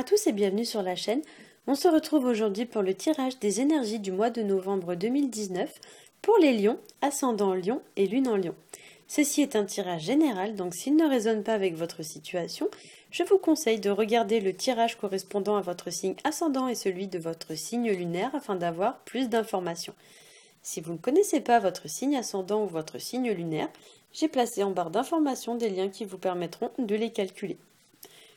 à tous et bienvenue sur la chaîne. On se retrouve aujourd'hui pour le tirage des énergies du mois de novembre 2019 pour les lions, ascendant lion et lune en lion. Ceci est un tirage général, donc s'il ne résonne pas avec votre situation, je vous conseille de regarder le tirage correspondant à votre signe ascendant et celui de votre signe lunaire afin d'avoir plus d'informations. Si vous ne connaissez pas votre signe ascendant ou votre signe lunaire, j'ai placé en barre d'informations des liens qui vous permettront de les calculer.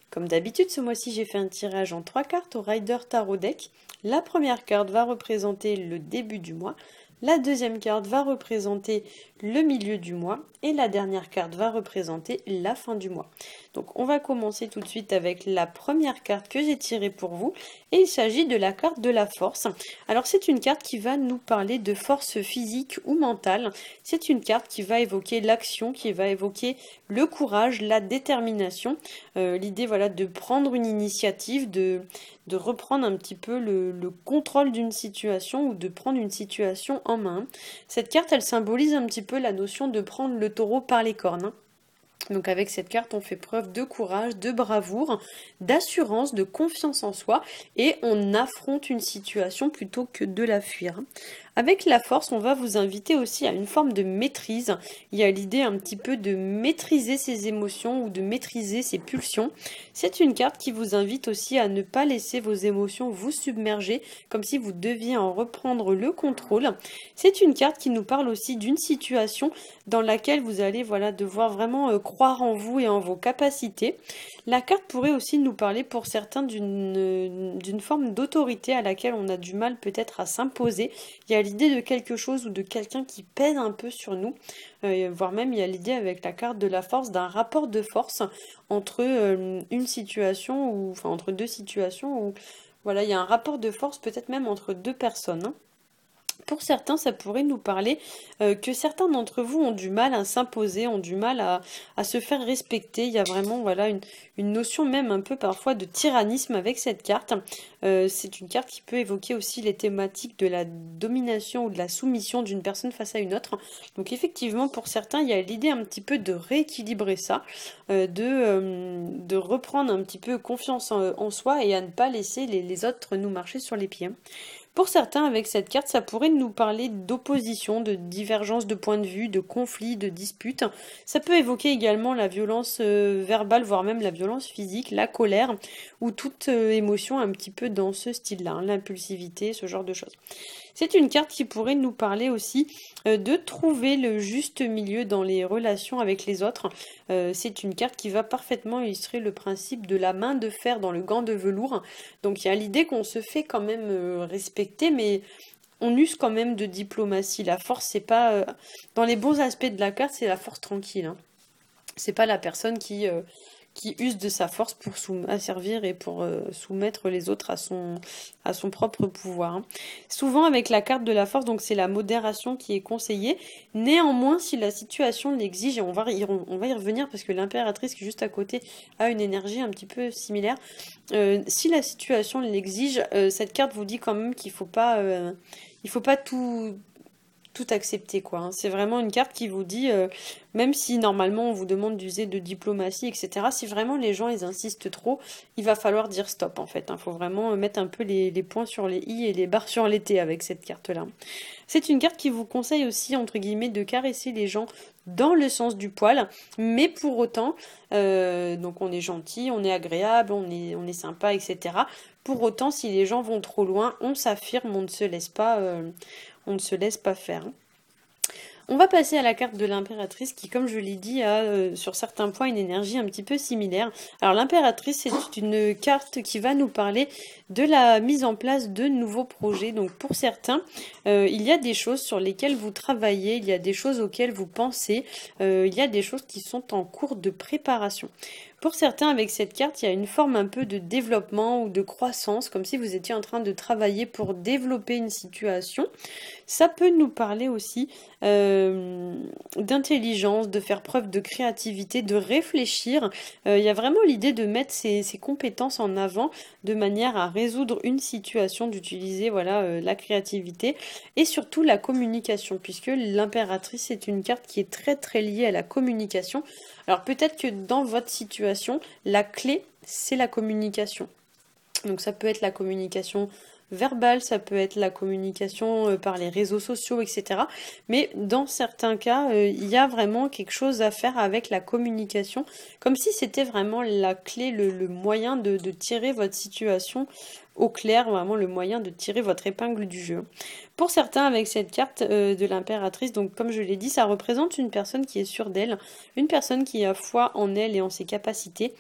Comme d'habitude, ce mois-ci, j'ai fait un tirage en 3 cartes au Rider Tarot Deck. La première carte va représenter le début du mois, la deuxième carte va représenter le milieu du mois et la dernière carte va représenter la fin du mois. Donc on va commencer tout de suite avec la première carte que j'ai tirée pour vous et il s'agit de la carte de la force. Alors c'est une carte qui va nous parler de force physique ou mentale. C'est une carte qui va évoquer l'action, qui va évoquer le courage, la détermination. L'idée voilà de prendre une initiative, de reprendre un petit peu le contrôle d'une situation ou de prendre une situation en main. Cette carte, elle symbolise un petit peu la notion de prendre le taureau par les cornes. Donc avec cette carte, on fait preuve de courage, de bravoure, d'assurance, de confiance en soi et on affronte une situation plutôt que de la fuir. Avec la force, on va vous inviter aussi à une forme de maîtrise. Il y a l'idée un petit peu de maîtriser ses émotions ou de maîtriser ses pulsions. C'est une carte qui vous invite aussi à ne pas laisser vos émotions vous submerger, comme si vous deviez en reprendre le contrôle. C'est une carte qui nous parle aussi d'une situation dans laquelle vous allez devoir vraiment croire en vous et en vos capacités. La carte pourrait aussi nous parler pour certains d'une forme d'autorité à laquelle on a du mal peut-être à s'imposer. Il y a l'idée de quelque chose ou de quelqu'un qui pèse un peu sur nous, voire même il y a l'idée avec la carte de la force d'un rapport de force entre une situation ou enfin entre deux situations où voilà il y a un rapport de force peut-être même entre deux personnes. Pour certains, ça pourrait nous parler que certains d'entre vous ont du mal à s'imposer, ont du mal à se faire respecter. Il y a vraiment une notion même un peu parfois de tyrannisme avec cette carte. C'est une carte qui peut évoquer aussi les thématiques de la domination ou de la soumission d'une personne face à une autre. Donc effectivement, pour certains, il y a l'idée un petit peu de rééquilibrer ça, de reprendre un petit peu confiance en soi et à ne pas laisser les autres nous marcher sur les pieds. Pour certains, avec cette carte, ça pourrait nous parler d'opposition, de divergence de point de vue, de conflit, de dispute. Ça peut évoquer également la violence verbale, voire même la violence physique, la colère, ou toute émotion un petit peu dans ce style-là, l'impulsivité, ce genre de choses. C'est une carte qui pourrait nous parler aussi de trouver le juste milieu dans les relations avec les autres. C'est une carte qui va parfaitement illustrer le principe de la main de fer dans le gant de velours. Donc il y a l'idée qu'on se fait quand même respecter, mais on use quand même de diplomatie. La force, c'est pas... dans les bons aspects de la carte, c'est la force tranquille. C'est pas la personne qui use de sa force pour asservir et pour soumettre les autres à son propre pouvoir. Souvent avec la carte de la force, donc c'est la modération qui est conseillée. Néanmoins, si la situation l'exige, et on va y revenir parce que l'impératrice qui est juste à côté a une énergie un petit peu similaire. Si la situation l'exige, cette carte vous dit quand même qu'il faut pas tout accepter quoi. C'est vraiment une carte qui vous dit, même si normalement on vous demande d'user de diplomatie, etc. Si vraiment les gens ils insistent trop, il va falloir dire stop en fait. Faut vraiment mettre un peu les points sur les i et les barres sur les t avec cette carte-là. C'est une carte qui vous conseille aussi entre guillemets de caresser les gens dans le sens du poil, mais pour autant, donc on est gentil, on est agréable, on est sympa, etc. Pour autant, si les gens vont trop loin, on s'affirme, on ne se laisse pas faire. On va passer à la carte de l'impératrice qui, comme je l'ai dit, a sur certains points une énergie un petit peu similaire. Alors l'impératrice, c'est une carte qui va nous parler de la mise en place de nouveaux projets. Donc pour certains, il y a des choses sur lesquelles vous travaillez, il y a des choses auxquelles vous pensez, il y a des choses qui sont en cours de préparation. Pour certains, avec cette carte, il y a une forme un peu de développement ou de croissance, comme si vous étiez en train de travailler pour développer une situation. Ça peut nous parler aussi d'intelligence, de faire preuve de créativité, de réfléchir. Il y a vraiment l'idée de mettre ses compétences en avant de manière à résoudre une situation, d'utiliser la créativité et surtout la communication, puisque l'impératrice est une carte qui est très très liée à la communication. Alors peut-être que dans votre situation, la clé, c'est la communication. Donc ça peut être la communication verbale, ça peut être la communication par les réseaux sociaux, etc. Mais dans certains cas, il y a vraiment quelque chose à faire avec la communication, comme si c'était vraiment la clé, le moyen de tirer votre situation au clair, vraiment le moyen de tirer votre épingle du jeu. Pour certains, avec cette carte de l'impératrice, donc comme je l'ai dit, ça représente une personne qui est sûre d'elle, une personne qui a foi en elle et en ses capacités,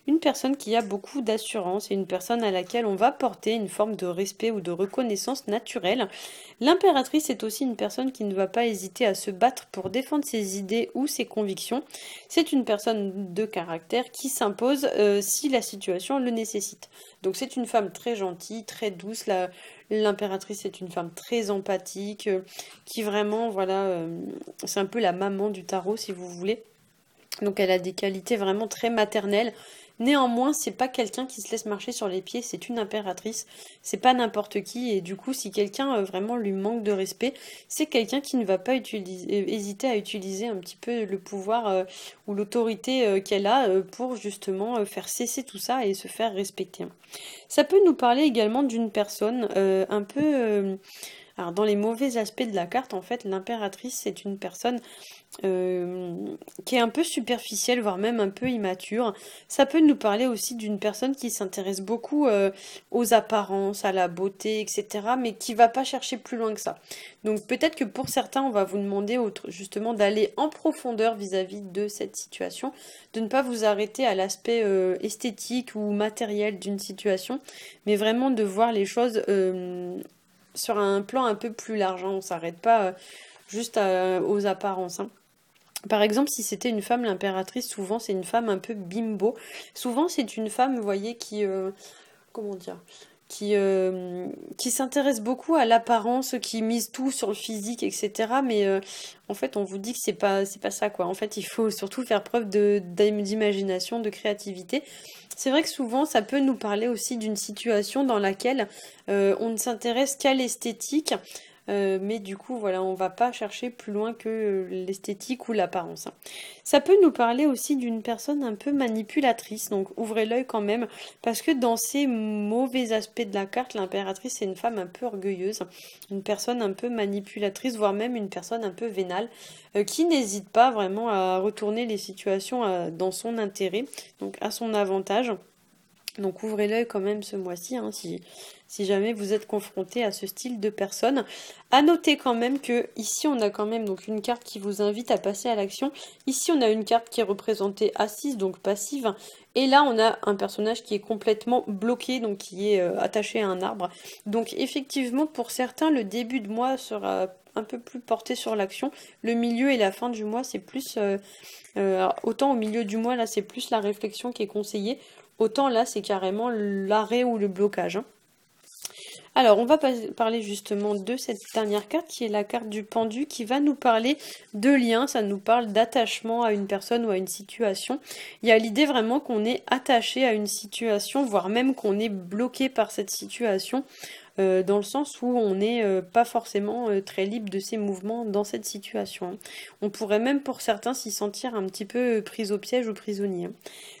une personne qui a beaucoup d'assurance et une personne à laquelle on va porter une forme de respect ou de reconnaissance naturelle. L'impératrice est aussi une personne qui ne va pas hésiter à se battre pour défendre ses idées ou ses convictions. C'est une personne de caractère qui s'impose si la situation le nécessite. Donc c'est une femme très gentille, très douce. L'impératrice est une femme très empathique, qui vraiment, voilà, c'est un peu la maman du tarot si vous voulez. Donc elle a des qualités vraiment très maternelles. Néanmoins, c'est pas quelqu'un qui se laisse marcher sur les pieds, c'est une impératrice, c'est pas n'importe qui, et du coup, si quelqu'un vraiment lui manque de respect, c'est quelqu'un qui ne va pas hésiter à utiliser un petit peu le pouvoir ou l'autorité qu'elle a pour justement faire cesser tout ça et se faire respecter. Ça peut nous parler également d'une personne un peu... alors dans les mauvais aspects de la carte, en fait, l'impératrice, c'est une personne qui est un peu superficielle, voire même un peu immature. Ça peut nous parler aussi d'une personne qui s'intéresse beaucoup aux apparences, à la beauté, etc., mais qui va pas chercher plus loin que ça. Donc peut-être que pour certains, on va vous demander justement d'aller en profondeur vis-à-vis de cette situation, de ne pas vous arrêter à l'aspect esthétique ou matériel d'une situation, mais vraiment de voir les choses sur un plan un peu plus large. Hein. On ne s'arrête pas juste aux apparences. Hein. Par exemple, si c'était une femme, l'impératrice, souvent c'est une femme un peu bimbo. Souvent c'est une femme, vous voyez, comment dire, qui s'intéresse beaucoup à l'apparence, qui mise tout sur le physique, etc. Mais en fait, on vous dit que c'est pas ça, quoi. En fait, il faut surtout faire preuve d'imagination, de créativité. C'est vrai que souvent, ça peut nous parler aussi d'une situation dans laquelle on ne s'intéresse qu'à l'esthétique. Mais du coup, voilà, on va pas chercher plus loin que l'esthétique ou l'apparence. Hein. Ça peut nous parler aussi d'une personne un peu manipulatrice, donc ouvrez l'œil quand même, parce que dans ces mauvais aspects de la carte, l'impératrice c'est une femme un peu orgueilleuse, une personne un peu manipulatrice, voire même une personne un peu vénale, qui n'hésite pas vraiment à retourner les situations dans son intérêt, donc à son avantage. Donc ouvrez l'œil quand même ce mois-ci, hein, si jamais vous êtes confronté à ce style de personne. À noter quand même que ici on a quand même donc une carte qui vous invite à passer à l'action. Ici on a une carte qui est représentée assise, donc passive. Et là on a un personnage qui est complètement bloqué, donc qui est attaché à un arbre. Donc effectivement pour certains le début de mois sera un peu plus porté sur l'action. Le milieu et la fin du mois c'est plus... autant au milieu du mois là c'est plus la réflexion qui est conseillée. Autant là, c'est carrément l'arrêt ou le blocage. Hein. Alors, on va parler justement de cette dernière carte qui est la carte du pendu qui va nous parler de lien, ça nous parle d'attachement à une personne ou à une situation. Il y a l'idée vraiment qu'on est attaché à une situation, voire même qu'on est bloqué par cette situation. Dans le sens où on n'est pas forcément très libre de ses mouvements dans cette situation. On pourrait même pour certains s'y sentir un petit peu pris au piège ou prisonnier.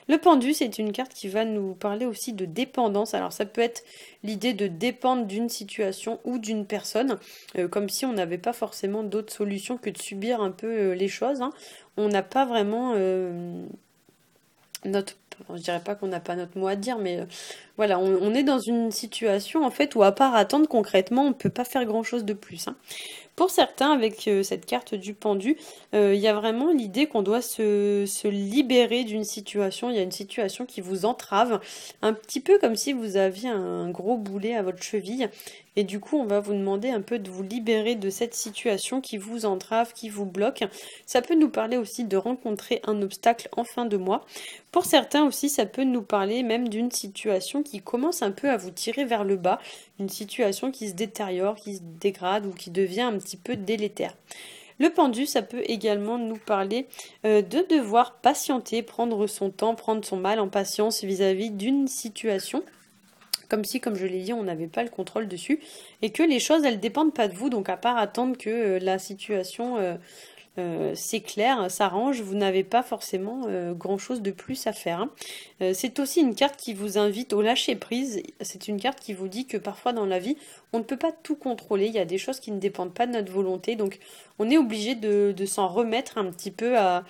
Le pendu, c'est une carte qui va nous parler aussi de dépendance. Alors ça peut être l'idée de dépendre d'une situation ou d'une personne, comme si on n'avait pas forcément d'autre solution que de subir un peu les choses. Hein. On n'a pas vraiment... je dirais pas qu'on n'a pas notre mot à dire, mais voilà, on est dans une situation en fait où à part attendre concrètement, on peut pas faire grand chose de plus. Hein. Pour certains, avec cette carte du pendu, il y a vraiment l'idée qu'on doit se libérer d'une situation. Il y a une situation qui vous entrave, un petit peu comme si vous aviez un gros boulet à votre cheville. Et du coup, on va vous demander un peu de vous libérer de cette situation qui vous entrave, qui vous bloque. Ça peut nous parler aussi de rencontrer un obstacle en fin de mois. Pour certains aussi, ça peut nous parler même d'une situation qui commence un peu à vous tirer vers le bas, une situation qui se détériore, qui se dégrade ou qui devient un petit peu délétère. Le pendu, ça peut également nous parler de devoir patienter, prendre son temps, prendre son mal en patience vis-à-vis d'une situation. Comme si, comme je l'ai dit, on n'avait pas le contrôle dessus et que les choses, elles dépendent pas de vous. Donc à part attendre que la situation c'est clair, ça range, vous n'avez pas forcément grand-chose de plus à faire. C'est aussi une carte qui vous invite au lâcher-prise. C'est une carte qui vous dit que parfois dans la vie, on ne peut pas tout contrôler. Il y a des choses qui ne dépendent pas de notre volonté. Donc on est obligé de s'en remettre un petit peu à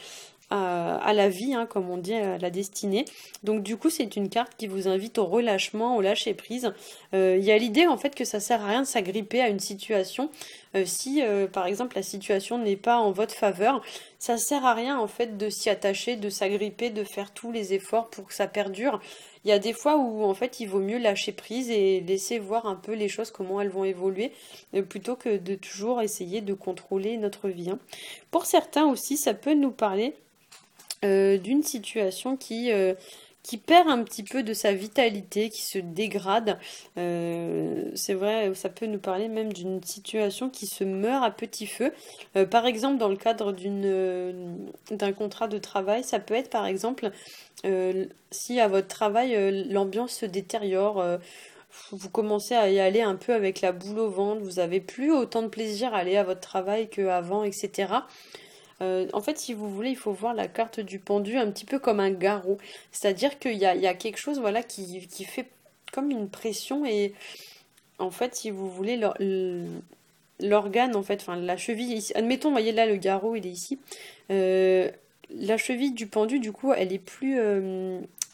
la vie, hein, comme on dit, à la destinée. Donc du coup, c'est une carte qui vous invite au relâchement, au lâcher-prise. Il y a l'idée en fait que ça sert à rien de s'agripper à une situation. Si par exemple la situation n'est pas en votre faveur, ça sert à rien en fait de s'y attacher, de s'agripper, de faire tous les efforts pour que ça perdure. Il y a des fois où en fait il vaut mieux lâcher prise et laisser voir un peu les choses, comment elles vont évoluer, plutôt que de toujours essayer de contrôler notre vie, hein. Pour certains aussi, ça peut nous parler d'une situation qui perd un petit peu de sa vitalité, qui se dégrade. C'est vrai, ça peut nous parler même d'une situation qui se meurt à petit feu. Par exemple, dans le cadre d'un contrat de travail, ça peut être par exemple si à votre travail l'ambiance se détériore. Vous commencez à y aller un peu avec la boule au ventre, vous avez plus autant de plaisir à aller à votre travail qu'avant, etc. En fait, si vous voulez, il faut voir la carte du pendu un petit peu comme un garrot. C'est-à-dire qu'il y a quelque chose, voilà, qui fait comme une pression et en fait, si vous voulez, l'organe, en fait, enfin la cheville, ici, admettons, vous voyez là, le garrot, il est ici. La cheville du pendu, du coup, elle est plus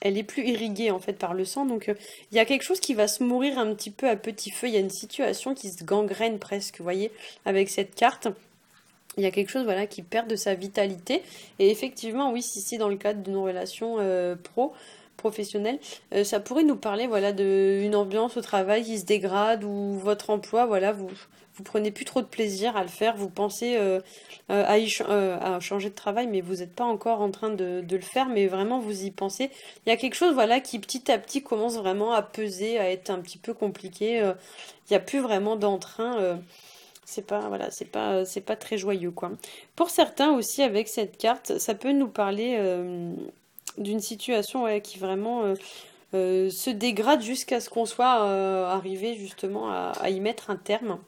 irriguée en fait par le sang. Donc, il y a quelque chose qui va se mourir un petit peu à petit feu. Il y a une situation qui se gangrène presque, vous voyez, avec cette carte. Il y a quelque chose voilà, qui perd de sa vitalité. Et effectivement, oui, si c'est dans le cadre d'une relation professionnelle, ça pourrait nous parler voilà, d'une ambiance au travail qui se dégrade ou votre emploi, voilà, vous prenez plus trop de plaisir à le faire, vous pensez à changer de travail, mais vous n'êtes pas encore en train de le faire, mais vraiment vous y pensez. Il y a quelque chose voilà, qui petit à petit commence vraiment à peser, à être un petit peu compliqué. Il n'y a plus vraiment d'entrain. C'est pas, voilà, c'est pas très joyeux, quoi. Pour certains aussi, avec cette carte, ça peut nous parler d'une situation ouais, qui vraiment se dégrade jusqu'à ce qu'on soit arrivé justement à y mettre un terme.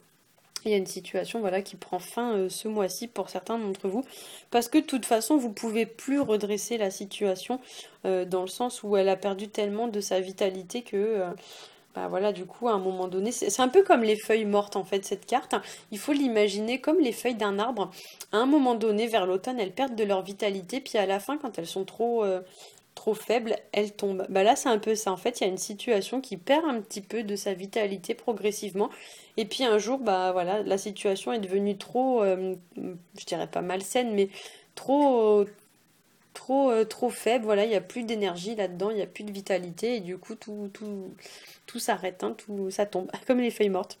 Il y a une situation voilà, qui prend fin ce mois-ci pour certains d'entre vous, parce que de toute façon, vous pouvez plus redresser la situation dans le sens où elle a perdu tellement de sa vitalité que bah voilà, du coup, à un moment donné, c'est un peu comme les feuilles mortes en fait, cette carte. Il faut l'imaginer comme les feuilles d'un arbre. À un moment donné, vers l'automne, elles perdent de leur vitalité, puis à la fin, quand elles sont trop faibles, elles tombent. Bah là, c'est un peu ça. En fait, il y a une situation qui perd un petit peu de sa vitalité progressivement. Et puis un jour, bah voilà, la situation est devenue trop, je dirais pas malsaine, mais trop, trop faible, voilà, il n'y a plus d'énergie là-dedans, il n'y a plus de vitalité, et du coup, tout s'arrête, hein, tout, ça tombe, comme les feuilles mortes.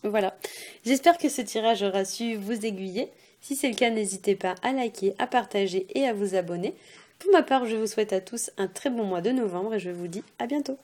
Voilà. J'espère que ce tirage aura su vous aiguiller. Si c'est le cas, n'hésitez pas à liker, à partager et à vous abonner. Pour ma part, je vous souhaite à tous un très bon mois de novembre et je vous dis à bientôt.